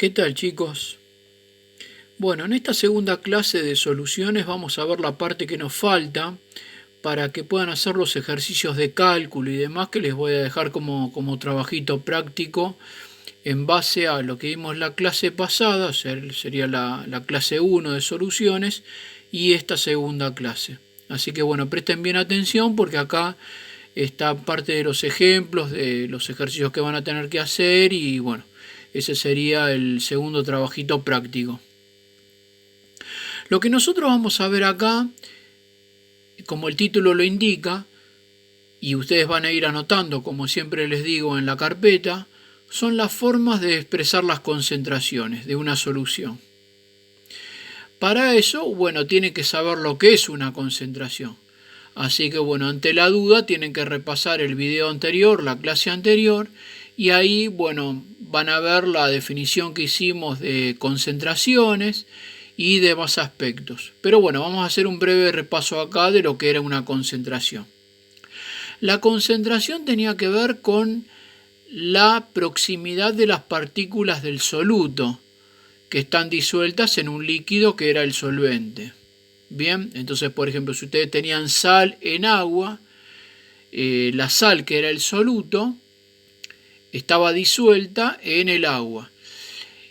¿Qué tal, chicos? Bueno, en esta segunda clase de soluciones vamos a ver la parte que nos falta para que puedan hacer los ejercicios de cálculo y demás que les voy a dejar como trabajito práctico en base a lo que vimos la clase pasada, sería la clase 1 de soluciones y esta segunda clase. Así que bueno, presten bien atención porque acá está parte de los ejemplos, de los ejercicios que van a tener que hacer y bueno, ese sería el segundo trabajito práctico. Lo que nosotros vamos a ver acá, como el título lo indica, y ustedes van a ir anotando, como siempre les digo, en la carpeta, son las formas de expresar las concentraciones de una solución. Para eso, bueno, tienen que saber lo que es una concentración. Así que, bueno, ante la duda tienen que repasar el video anterior, la clase anterior, y ahí, bueno, van a ver la definición que hicimos de concentraciones y demás aspectos. Pero bueno, vamos a hacer un breve repaso acá de lo que era una concentración. La concentración tenía que ver con la proximidad de las partículas del soluto que están disueltas en un líquido que era el solvente. Bien, entonces por ejemplo si ustedes tenían sal en agua, la sal que era el soluto estaba disuelta en el agua.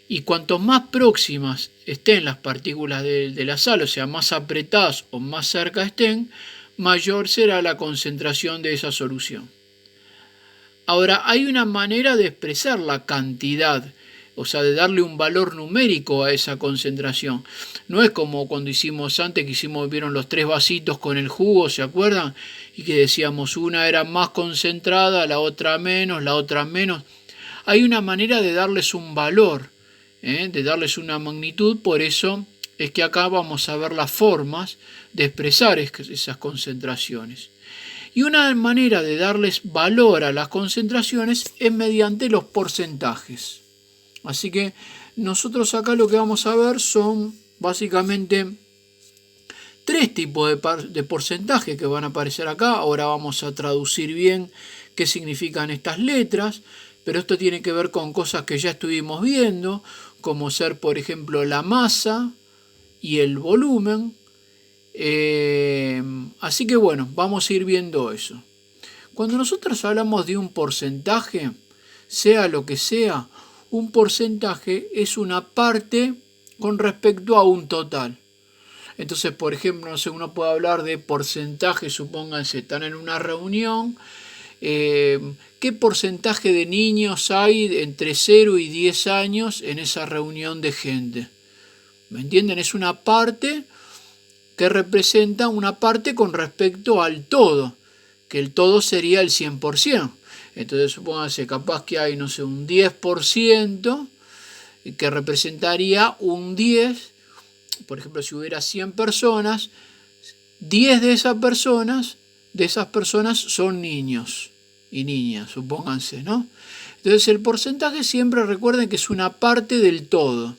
Y cuanto más próximas estén las partículas de la sal, o sea, más apretadas o más cerca estén, mayor será la concentración de esa solución. Ahora, hay una manera de expresar la cantidad, o sea, de darle un valor numérico a esa concentración. No es como cuando hicimos antes, vieron los 3 vasitos con el jugo, ¿se acuerdan? Y que decíamos, una era más concentrada, la otra menos, la otra menos. Hay una manera de darles un valor, de darles una magnitud, por eso es que acá vamos a ver las formas de expresar esas concentraciones. Y una manera de darles valor a las concentraciones es mediante los porcentajes. Así que nosotros acá lo que vamos a ver son básicamente 3 tipos de porcentaje que van a aparecer acá. Ahora vamos a traducir bien qué significan estas letras, pero esto tiene que ver con cosas que ya estuvimos viendo, como ser, por ejemplo, la masa y el volumen. Así que bueno, vamos a ir viendo eso. Cuando nosotros hablamos de un porcentaje, sea lo que sea, un porcentaje es una parte con respecto a un total. Entonces, por ejemplo, no sé, uno puede hablar de porcentaje, supónganse, están en una reunión, ¿qué porcentaje de niños hay entre 0 y 10 años en esa reunión de gente? ¿Me entienden? Es una parte que representa una parte con respecto al todo, que el todo sería el 100%. Entonces, supónganse, capaz que hay, no sé, un 10% que representaría un 10. Por ejemplo, si hubiera 100 personas, 10 de esas personas son niños y niñas, supónganse, ¿no? Entonces, el porcentaje siempre recuerden que es una parte del todo,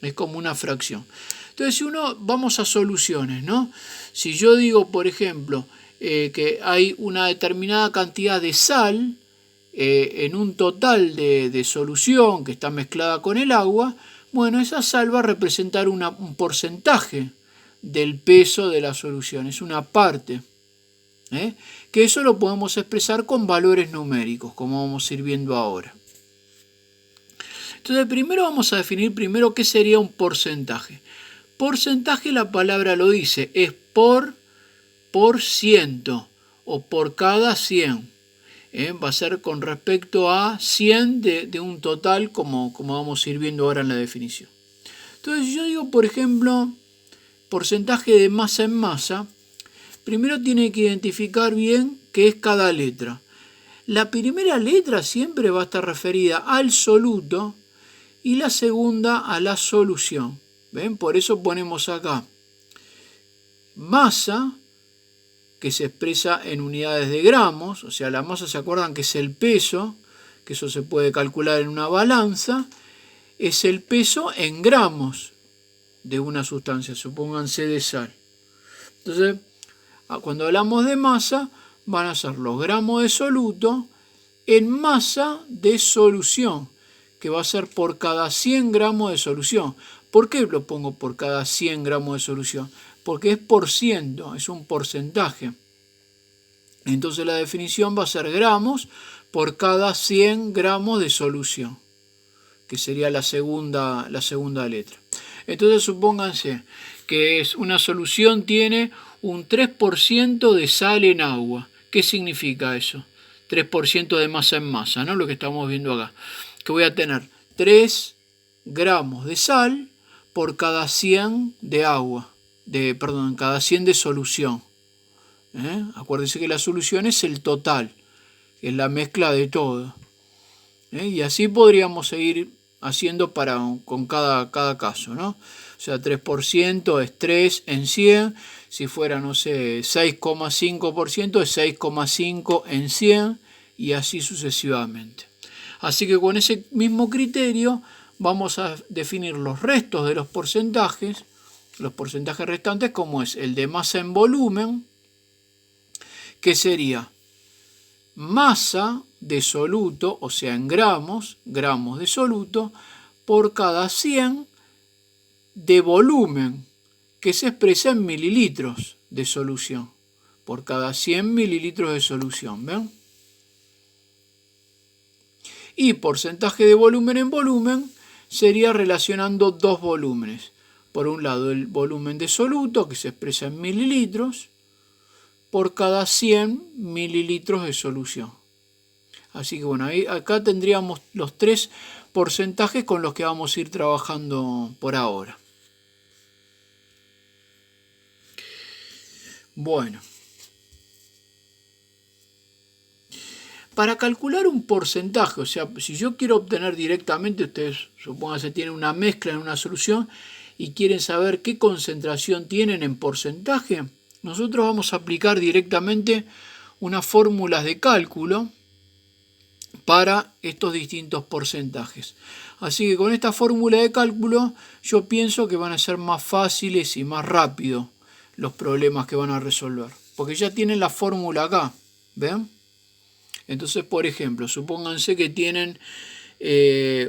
es como una fracción. Entonces, si vamos a soluciones, ¿no? Si yo digo, por ejemplo, que hay una determinada cantidad de sal en un total de solución que está mezclada con el agua, bueno, esa sal va a representar un porcentaje del peso de la solución, es una parte. Que eso lo podemos expresar con valores numéricos, como vamos a ir viendo ahora. Entonces, primero vamos a definir qué sería un porcentaje. Porcentaje, la palabra lo dice, es por ciento o por cada 100. Va a ser con respecto a 100 de un total, como vamos a ir viendo ahora en la definición. Entonces, yo digo, por ejemplo, porcentaje de masa en masa, primero tiene que identificar bien qué es cada letra. La primera letra siempre va a estar referida al soluto y la segunda a la solución. ¿Ven? Por eso ponemos acá masa, que se expresa en unidades de gramos, o sea, la masa, ¿se acuerdan que es el peso? Que eso se puede calcular en una balanza, es el peso en gramos de una sustancia, supónganse de sal. Entonces, cuando hablamos de masa, van a ser los gramos de soluto en masa de solución, que va a ser por cada 100 gramos de solución. ¿Por qué lo pongo por cada 100 gramos de solución? Porque es por ciento, es un porcentaje. Entonces la definición va a ser gramos por cada 100 gramos de solución, que sería la segunda letra. Entonces supónganse que una solución tiene un 3% de sal en agua. ¿Qué significa eso? 3% de masa en masa, ¿no? Lo que estamos viendo acá. Que voy a tener 3 gramos de sal por cada 100 de agua. Cada 100 de solución. Acuérdense que la solución es el total, es la mezcla de todo. Y así podríamos seguir haciendo con cada caso, ¿no? O sea, 3% es 3 en 100, si fuera, no sé, 6,5% es 6,5 en 100 y así sucesivamente. Así que con ese mismo criterio vamos a definir los restos de los porcentajes restantes, como es el de masa en volumen, que sería masa de soluto, o sea, en gramos de soluto, por cada 100 de volumen, que se expresa en mililitros de solución, por cada 100 mililitros de solución, ¿ven? Y porcentaje de volumen en volumen sería relacionando dos volúmenes. Por un lado, el volumen de soluto, que se expresa en mililitros, por cada 100 mililitros de solución. Así que bueno, acá tendríamos los tres porcentajes con los que vamos a ir trabajando por ahora. Bueno, para calcular un porcentaje, o sea, si yo quiero obtener directamente, ustedes supónganse tienen una mezcla en una solución y quieren saber qué concentración tienen en porcentaje, nosotros vamos a aplicar directamente unas fórmulas de cálculo para estos distintos porcentajes. Así que con esta fórmula de cálculo yo pienso que van a ser más fáciles y más rápidos los problemas que van a resolver, porque ya tienen la fórmula acá, ¿ven? Entonces, por ejemplo, supónganse que tienen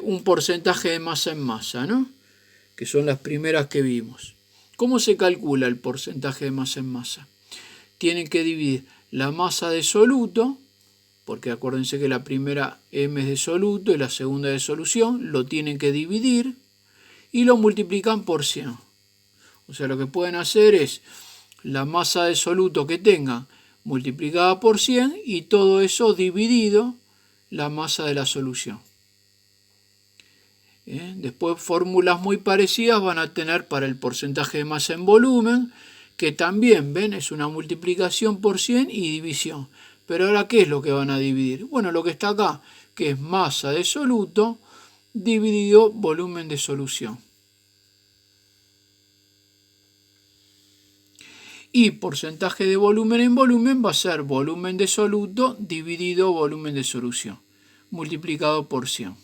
un porcentaje de masa en masa, ¿no? Que son las primeras que vimos. ¿Cómo se calcula el porcentaje de masa en masa? Tienen que dividir la masa de soluto, porque acuérdense que la primera M es de soluto y la segunda de solución, lo tienen que dividir y lo multiplican por 100. O sea, lo que pueden hacer es la masa de soluto que tengan multiplicada por 100 y todo eso dividido la masa de la solución. Después fórmulas muy parecidas van a tener para el porcentaje de masa en volumen, que también, ven, es una multiplicación por 100 y división. Pero ahora, ¿qué es lo que van a dividir? Bueno, lo que está acá, que es masa de soluto dividido volumen de solución. Y porcentaje de volumen en volumen va a ser volumen de soluto dividido volumen de solución, multiplicado por 100.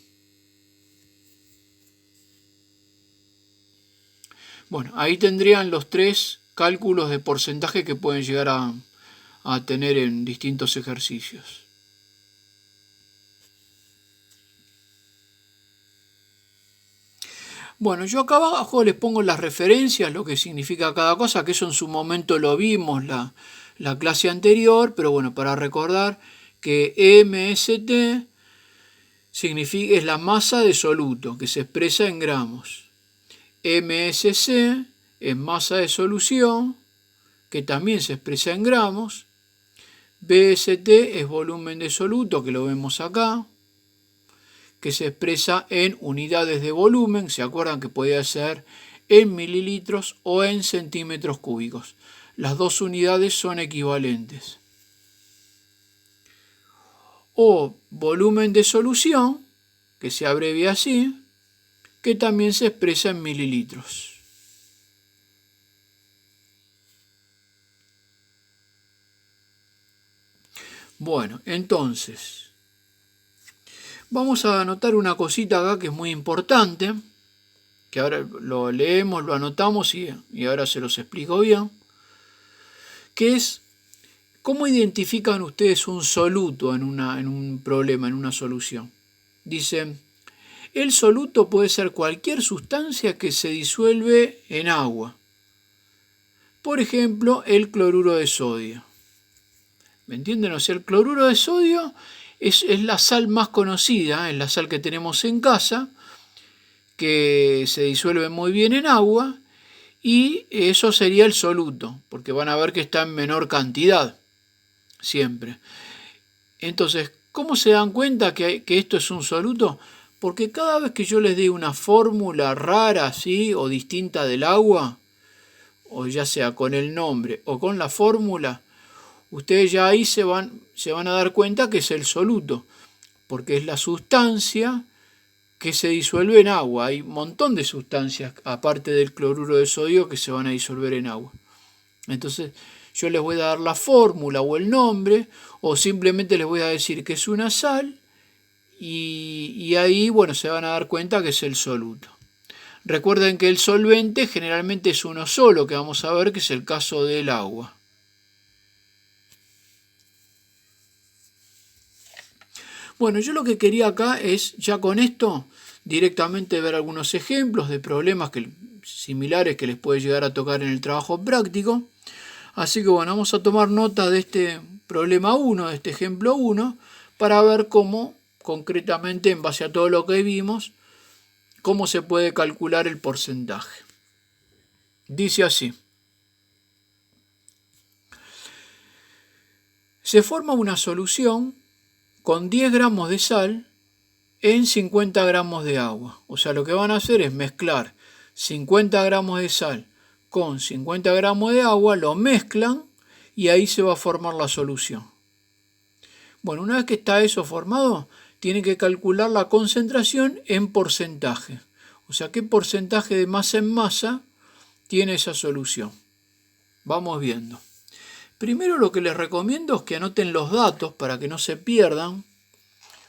Bueno, ahí tendrían los tres cálculos de porcentaje que pueden llegar a tener en distintos ejercicios. Bueno, yo acá abajo les pongo las referencias, lo que significa cada cosa, que eso en su momento lo vimos la clase anterior, pero bueno, para recordar que MST es la masa de soluto, que se expresa en gramos. MSC es masa de solución, que también se expresa en gramos. BST es volumen de soluto, que lo vemos acá, que se expresa en unidades de volumen. ¿Se acuerdan que podía ser en mililitros o en centímetros cúbicos? Las dos unidades son equivalentes. O volumen de solución, que se abrevia así, que también se expresa en mililitros. Bueno, entonces, vamos a anotar una cosita acá que es muy importante, que ahora lo leemos, lo anotamos y ahora se los explico bien, que es cómo identifican ustedes un soluto en un problema, en una solución. Dicen, El soluto puede ser cualquier sustancia que se disuelve en agua. Por ejemplo, el cloruro de sodio. ¿Me entienden? O sea, el cloruro de sodio es la sal más conocida, es la sal que tenemos en casa, que se disuelve muy bien en agua, y eso sería el soluto, porque van a ver que está en menor cantidad, siempre. Entonces, ¿cómo se dan cuenta que esto es un soluto? Porque cada vez que yo les dé una fórmula rara, ¿sí?, o distinta del agua, o ya sea con el nombre o con la fórmula, ustedes ya ahí se van a dar cuenta que es el soluto, porque es la sustancia que se disuelve en agua. Hay un montón de sustancias, aparte del cloruro de sodio, que se van a disolver en agua. Entonces, yo les voy a dar la fórmula o el nombre, o simplemente les voy a decir que es una sal, y ahí, bueno, se van a dar cuenta que es el soluto. Recuerden que el solvente generalmente es uno solo, que vamos a ver que es el caso del agua. Bueno, yo lo que quería acá es, ya con esto, directamente ver algunos ejemplos de problemas similares que les puede llegar a tocar en el trabajo práctico. Así que bueno, vamos a tomar nota de este problema 1, de este ejemplo 1, para ver cómo, concretamente, en base a todo lo que vimos, cómo se puede calcular el porcentaje. Dice así. Se forma una solución con 10 gramos de sal en 50 gramos de agua. O sea, lo que van a hacer es mezclar 50 gramos de sal con 50 gramos de agua, lo mezclan y ahí se va a formar la solución. Bueno, una vez que está eso formado, tienen que calcular la concentración en porcentaje. O sea, qué porcentaje de masa en masa tiene esa solución. Vamos viendo. Primero lo que les recomiendo es que anoten los datos para que no se pierdan.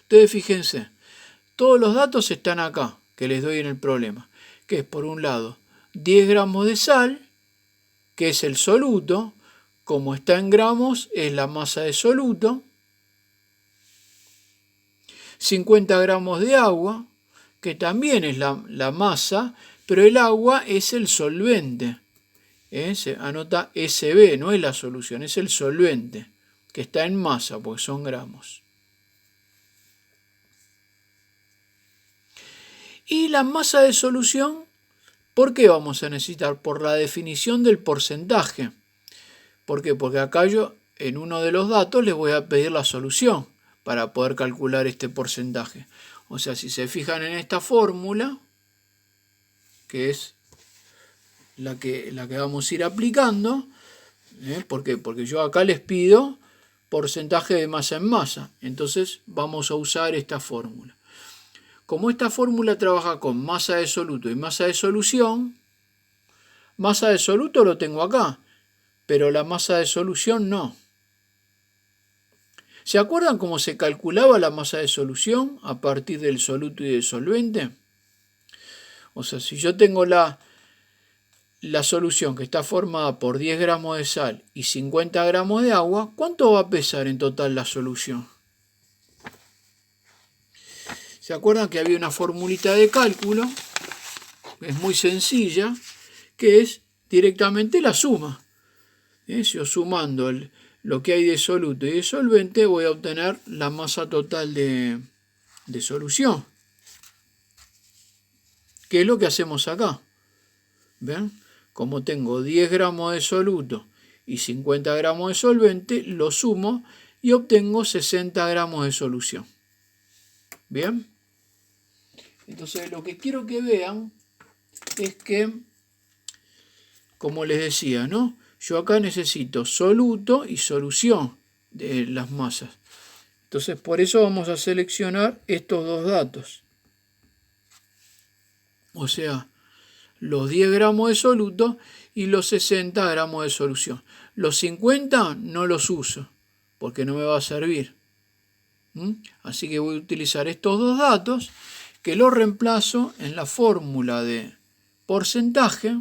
Ustedes fíjense, todos los datos están acá, que les doy en el problema, que es por un lado 10 gramos de sal, que es el soluto, como está en gramos es la masa de soluto, 50 gramos de agua, que también es la masa, pero el agua es el solvente. Se anota SB, no es la solución, es el solvente, que está en masa, porque son gramos. Y la masa de solución, ¿por qué vamos a necesitar? Por la definición del porcentaje. ¿Por qué? Porque acá yo en uno de los datos les voy a pedir la solución para poder calcular este porcentaje. O sea, si se fijan en esta fórmula, que es la que vamos a ir aplicando, ¿por qué? Porque yo acá les pido porcentaje de masa en masa. Entonces vamos a usar esta fórmula. Como esta fórmula trabaja con masa de soluto y masa de solución, masa de soluto lo tengo acá, pero la masa de solución no. ¿Se acuerdan cómo se calculaba la masa de solución a partir del soluto y del solvente? O sea, si yo tengo la solución que está formada por 10 gramos de sal y 50 gramos de agua, ¿cuánto va a pesar en total la solución? ¿Se acuerdan que había una formulita de cálculo? Es muy sencilla, que es directamente la suma. Yo sumando lo que hay de soluto y de solvente voy a obtener la masa total de solución. ¿Qué es lo que hacemos acá? ¿Ven? Como tengo 10 gramos de soluto y 50 gramos de solvente, lo sumo y obtengo 60 gramos de solución. ¿Bien? Entonces lo que quiero que vean es que, como les decía, ¿no? Yo acá necesito soluto y solución de las masas. Entonces por eso vamos a seleccionar estos dos datos. O sea, los 10 gramos de soluto y los 60 gramos de solución. Los 50 no los uso porque no me va a servir. Así que voy a utilizar estos dos datos que los reemplazo en la fórmula de porcentaje.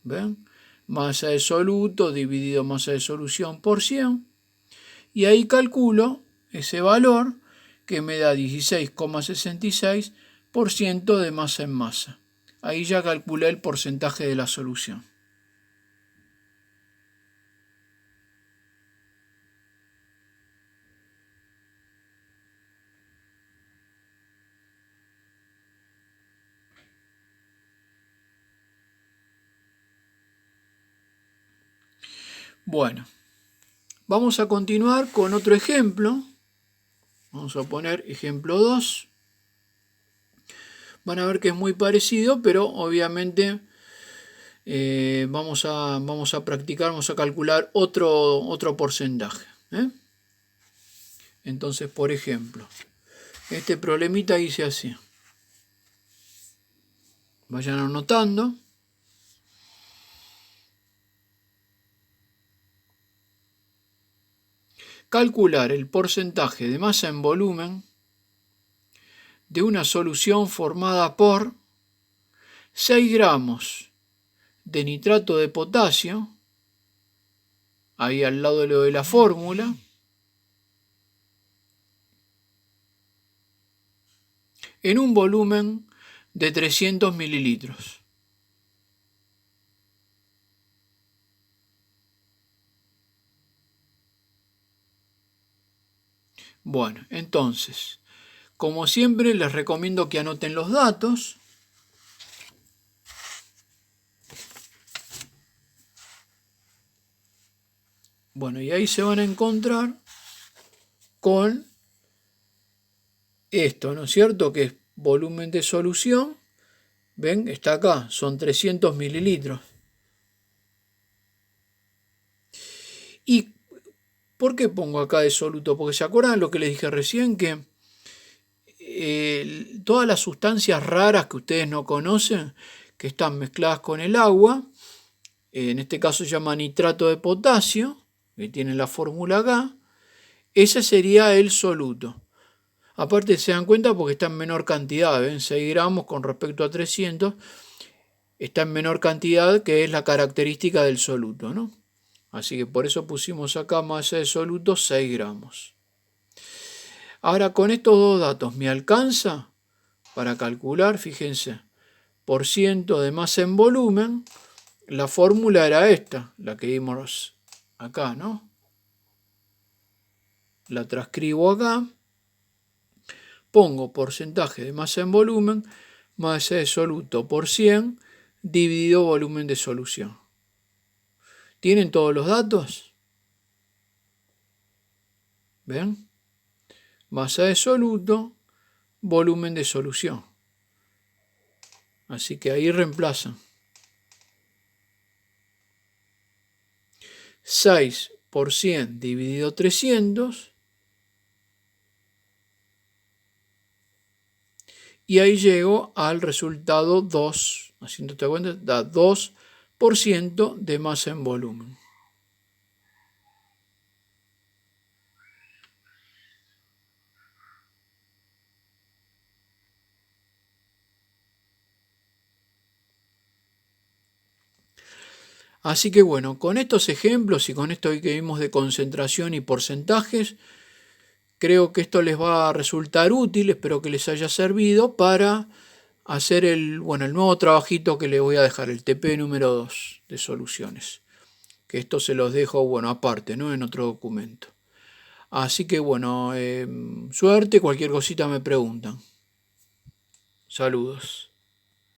¿Ven? Masa de soluto dividido masa de solución por 100. Y ahí calculo ese valor que me da 16,66% de masa en masa. Ahí ya calculé el porcentaje de la solución. Bueno, vamos a continuar con otro ejemplo. Vamos a poner ejemplo 2. Van a ver que es muy parecido, pero obviamente vamos a practicar, vamos a calcular otro porcentaje. Entonces, por ejemplo, este problemita dice así. Vayan anotando. Calcular el porcentaje de masa en volumen de una solución formada por 6 gramos de nitrato de potasio, ahí al lado de lo de la fórmula, en un volumen de 300 mililitros. Bueno, entonces, como siempre les recomiendo que anoten los datos. Bueno, y ahí se van a encontrar con esto, ¿no es cierto? Que es volumen de solución. ¿Ven? Está acá, son 300 mililitros. ¿Y por qué pongo acá de soluto? Porque se acuerdan lo que les dije recién, que todas las sustancias raras que ustedes no conocen, que están mezcladas con el agua, en este caso se llama nitrato de potasio, que tiene la fórmula acá, ese sería el soluto. Aparte se dan cuenta porque está en menor cantidad, ¿ven? 6 gramos con respecto a 300, está en menor cantidad, que es la característica del soluto, ¿no? Así que por eso pusimos acá masa de soluto 6 gramos. Ahora con estos dos datos me alcanza para calcular, fíjense, por ciento de masa en volumen. La fórmula era esta, la que vimos acá, ¿no? La transcribo acá. Pongo porcentaje de masa en volumen, masa de soluto por 100, dividido volumen de solución. ¿Tienen todos los datos? ¿Ven? Masa de soluto, volumen de solución. Así que ahí reemplazan. 6 por 100 dividido 300. Y ahí llego al resultado 2. Haciéndote cuenta, da 2% de masa en volumen. Así que bueno, con estos ejemplos y con esto que vimos de concentración y porcentajes, creo que esto les va a resultar útil, espero que les haya servido para hacer el nuevo trabajito que les voy a dejar, el TP número 2 de soluciones. Que esto se los dejo, aparte, ¿no? En otro documento. Así que suerte, cualquier cosita me preguntan. Saludos.